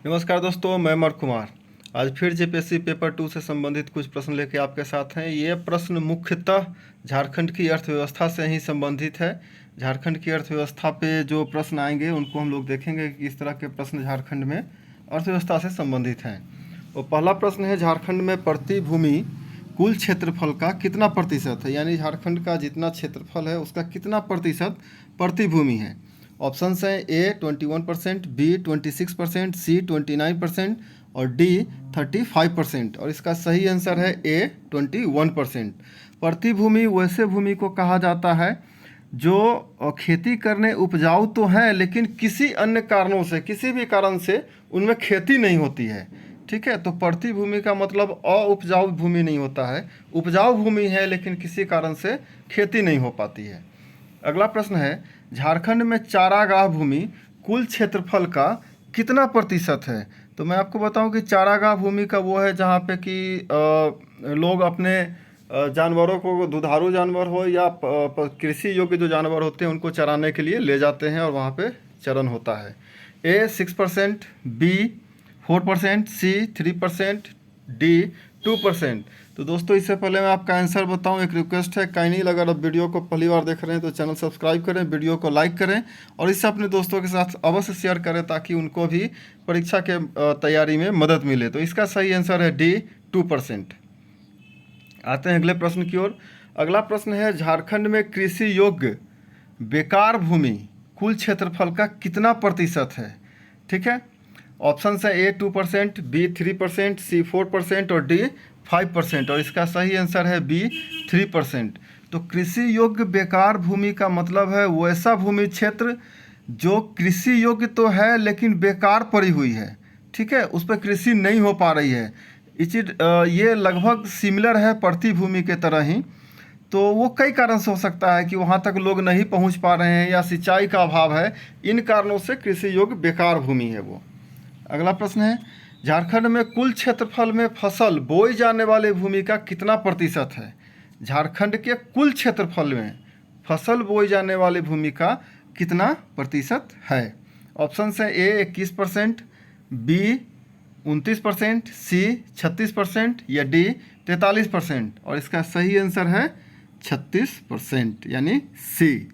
नमस्कार दोस्तों, मैं अमर कुमार। आज फिर जेपीएससी पेपर 2 से संबंधित कुछ प्रश्न लेके आपके साथ हैं। ये प्रश्न मुख्यतः झारखंड की अर्थव्यवस्था से ही संबंधित है। झारखंड की अर्थव्यवस्था पे जो प्रश्न आएंगे उनको हम लोग देखेंगे कि किस तरह के प्रश्न झारखंड में अर्थव्यवस्था से संबंधित हैं। तो पहला प्रश्न है, झारखंड में प्रति भूमि कुल क्षेत्रफल का कितना प्रतिशत है, यानी झारखंड का जितना क्षेत्रफल है उसका कितना प्रतिशत प्रति भूमि है। ऑप्शंस हैं ए 21%, बी 26%, सी 29% और डी 35%। और इसका सही आंसर है ए 21%। प्रति भूमि वैसे भूमि को कहा जाता है जो खेती करने उपजाऊ तो है लेकिन किसी अन्य कारणों से, किसी भी कारण से उनमें खेती नहीं होती है। ठीक है, तो प्रति भूमि का मतलब अउपजाऊ भूमि नहीं होता है, उपजाऊ भूमि है लेकिन किसी कारण से खेती नहीं हो पाती है। अगला प्रश्न है, झारखंड में चारागाह भूमि कुल क्षेत्रफल का कितना प्रतिशत है। तो मैं आपको बताऊं कि चारागाह भूमि का वो है जहाँ पे कि लोग अपने जानवरों को, दुधारू जानवर हो या कृषि योग्य जो जानवर होते हैं उनको चराने के लिए ले जाते हैं और वहाँ पे चरण होता है। ए 6%, बी 4%, सी 3%, डी 2%। तो दोस्तों, इससे पहले मैं आपका आंसर बताऊं, एक रिक्वेस्ट है, काइंडली अगर आप वीडियो को पहली बार देख रहे हैं तो चैनल सब्सक्राइब करें, वीडियो को लाइक करें और इससे अपने दोस्तों के साथ अवश्य शेयर करें ताकि उनको भी परीक्षा के तैयारी में मदद मिले। तो इसका सही आंसर है डी 2%। आते हैं अगले प्रश्न की ओर। अगला प्रश्न है, झारखंड में कृषि योग्य बेकार भूमि कुल क्षेत्रफल का कितना प्रतिशत है। ठीक है, ऑप्शन है ए 2%, बी 3%, सी 4% और डी 5%। और इसका सही आंसर है बी 3%। तो कृषि योग्य बेकार भूमि का मतलब है वैसा भूमि क्षेत्र जो कृषि योग्य तो है लेकिन बेकार पड़ी हुई है। ठीक है, उस पर कृषि नहीं हो पा रही है। ये लगभग सिमिलर है प्रति भूमि के तरह ही। तो वो कई कारण से हो सकता है कि वहाँ तक लोग नहीं पहुँच पा रहे हैं या सिंचाई का अभाव है, इन कारणों से कृषि योग्य बेकार भूमि है वो। अगला प्रश्न है, झारखंड में कुल क्षेत्रफल में फसल बोई जाने वाली भूमि का कितना प्रतिशत है। झारखंड के कुल क्षेत्रफल में फसल बोई जाने वाली भूमि का कितना प्रतिशत है। ऑप्शन है ए 21%, बी 29%, सी 36% या डी 43%। और इसका सही आंसर है 36% यानी सी।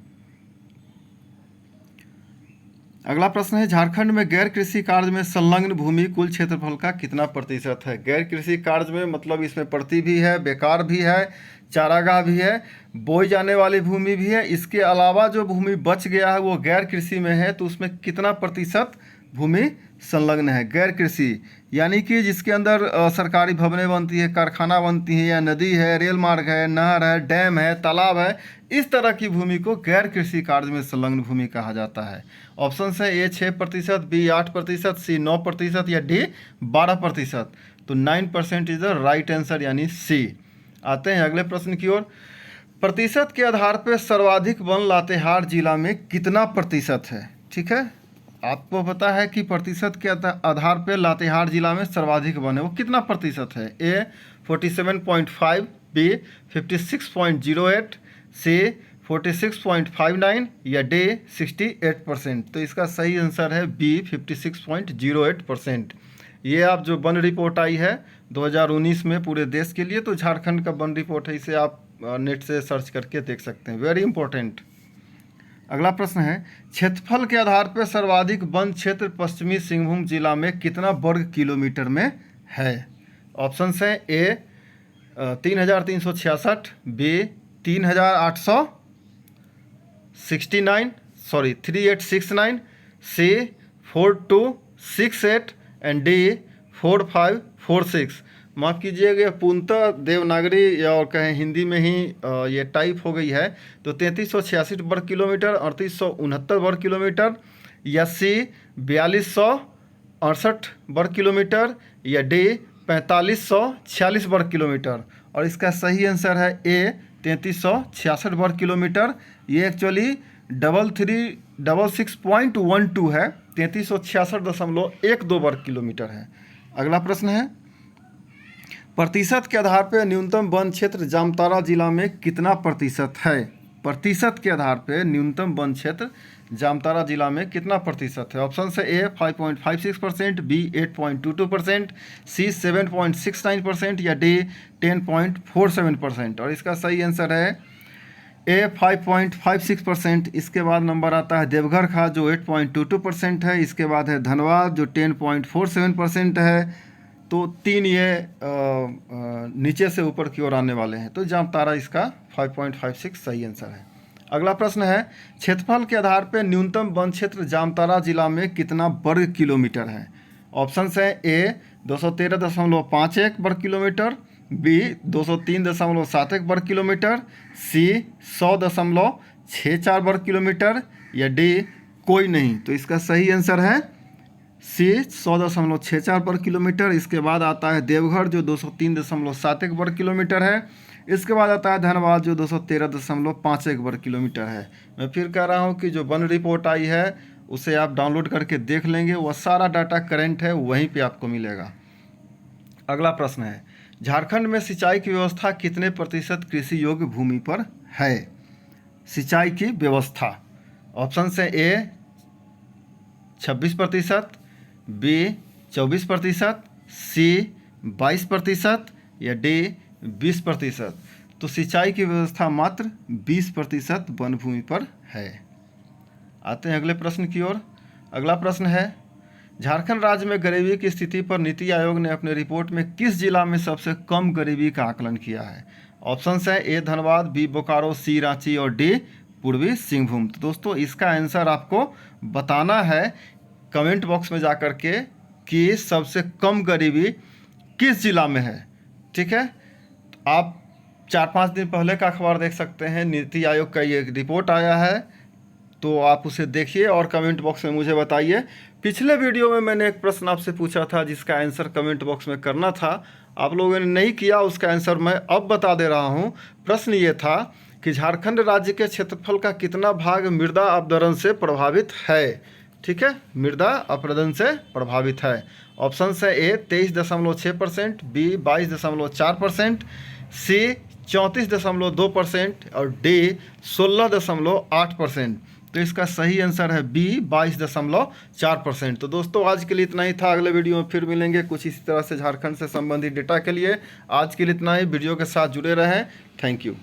अगला प्रश्न है, झारखंड में गैर कृषि कार्य में संलग्न भूमि कुल क्षेत्रफल का कितना प्रतिशत है। गैर कृषि कार्य में मतलब इसमें प्रति भी है, बेकार भी है, चारागाह भी है, बोई जाने वाली भूमि भी है। इसके अलावा जो भूमि बच गया है वो गैर कृषि में है, तो उसमें कितना प्रतिशत भूमि संलग्न है गैर कृषि, यानी कि जिसके अंदर सरकारी भवनें बनती है, कारखाना बनती है, या नदी है, रेल मार्ग है, नहर है, डैम है, तालाब है, इस तरह की भूमि को गैर कृषि कार्य में संलग्न भूमि कहा जाता है। ऑप्शन है ए 6%, बी 8%, सी 9% या डी 12%। तो 9% इज द राइट आंसर यानी सी। आते हैं अगले प्रश्न की ओर। प्रतिशत के आधार पर सर्वाधिक वन लातेहार जिला में कितना प्रतिशत है। ठीक है, आपको पता है कि प्रतिशत के आधार पर लातेहार जिला में सर्वाधिक वन है, वो कितना प्रतिशत है। ए 47.5, बी 56.08, सी 46.59 या डी 68%। तो इसका सही आंसर है बी 56.08%। ये आप जो वन रिपोर्ट आई है 2019 में पूरे देश के लिए, तो झारखंड का वन रिपोर्ट है, इसे आप नेट से सर्च करके देख सकते हैं, वेरी इंपॉर्टेंट। अगला प्रश्न है, क्षेत्रफल के आधार पर सर्वाधिक वन क्षेत्र पश्चिमी सिंहभूम जिला में कितना वर्ग किलोमीटर में है। ऑप्शन है ए 3366, बी 3869, सी 4268 एंड डी 4546। माफ़ कीजिएगा, पूर्णतः देवनागरी या और कहें हिंदी में ही ये टाइप हो गई है। तो 3386 वर्ग किलोमीटर, 3869 वर्ग किलोमीटर, या सी 4268 वर्ग किलोमीटर, या डी 4546 वर्ग किलोमीटर। और इसका सही आंसर है ए 3366 वर्ग किलोमीटर। ये एक्चुअली 3366.12 है, 3366.12 वर्ग किलोमीटर है। अगला प्रश्न है, प्रतिशत के आधार पर न्यूनतम वन क्षेत्र जामताड़ा जिला में कितना प्रतिशत है। प्रतिशत के आधार पर न्यूनतम वन क्षेत्र जामताड़ा जिला में कितना प्रतिशत है? ऑप्शन है ए 5.56%, बी 8.22%, सी 7.69% या डी 10.47%। और इसका सही आंसर है ए 5.56%। इसके बाद नंबर आता है देवघर का जो 8.22% है। इसके बाद है धनबाद जो 10.47% है। तो तीन ये नीचे से ऊपर की ओर आने वाले हैं। तो जामताड़ा इसका 5.56 सही आंसर है। अगला प्रश्न है क्षेत्रफल के आधार पर न्यूनतम वन क्षेत्र जामताड़ा जिला में कितना वर्ग किलोमीटर है? ऑप्शन है ए 213.51 वर्ग किलोमीटर, बी 203.71 वर्ग किलोमीटर, सी 100.64 वर्ग किलोमीटर या डी कोई नहीं। तो इसका सही आंसर है सी 100.64 वर्ग किलोमीटर। इसके बाद आता है देवघर जो 203.71 वर्ग किलोमीटर है। इसके बाद आता है धनबाद जो 213.51 वर्ग किलोमीटर है। मैं फिर कह रहा हूँ कि जो वन रिपोर्ट आई है उसे आप डाउनलोड करके देख लेंगे, वह सारा डाटा करंट है, वहीं पे आपको मिलेगा। अगला प्रश्न है झारखंड में सिंचाई की व्यवस्था कितने प्रतिशत कृषि योग्य भूमि पर है? सिंचाई की व्यवस्था ऑप्शन है ए 26%, बी 24%, सी 22% या डी 20%। तो सिंचाई की व्यवस्था मात्र 20% वन भूमि पर है। आते हैं अगले प्रश्न की ओर। अगला प्रश्न है झारखंड राज्य में गरीबी की स्थिति पर नीति आयोग ने अपने रिपोर्ट में किस जिला में सबसे कम गरीबी का आकलन किया है? ऑप्शन है ए धनबाद, बी बोकारो, सी रांची और डी पूर्वी सिंहभूम। तो दोस्तों इसका आंसर आपको बताना है कमेंट बॉक्स में जाकर के कि सबसे कम गरीबी किस जिला में है। ठीक है, आप 4-5 दिन पहले का अखबार देख सकते हैं, नीति आयोग का ये रिपोर्ट आया है, तो आप उसे देखिए और कमेंट बॉक्स में मुझे बताइए। पिछले वीडियो में मैंने एक प्रश्न आपसे पूछा था जिसका आंसर कमेंट बॉक्स में करना था, आप लोगों ने नहीं किया, उसका आंसर मैं अब बता दे रहा हूँ। प्रश्न ये था कि झारखंड राज्य के क्षेत्रफल का कितना भाग मृदा अपरदन से प्रभावित है? ठीक है, मृदा अपरदन से प्रभावित है। ऑप्शन है ए 23.6%, बी 22.4%, सी 34.2% और डी 16.8%। तो इसका सही आंसर है बी 22.4%। तो दोस्तों आज के लिए इतना ही था, अगले वीडियो में फिर मिलेंगे कुछ इसी तरह से झारखंड से संबंधित डेटा के लिए। आज के लिए इतना ही, वीडियो के साथ जुड़े रहें। Thank you.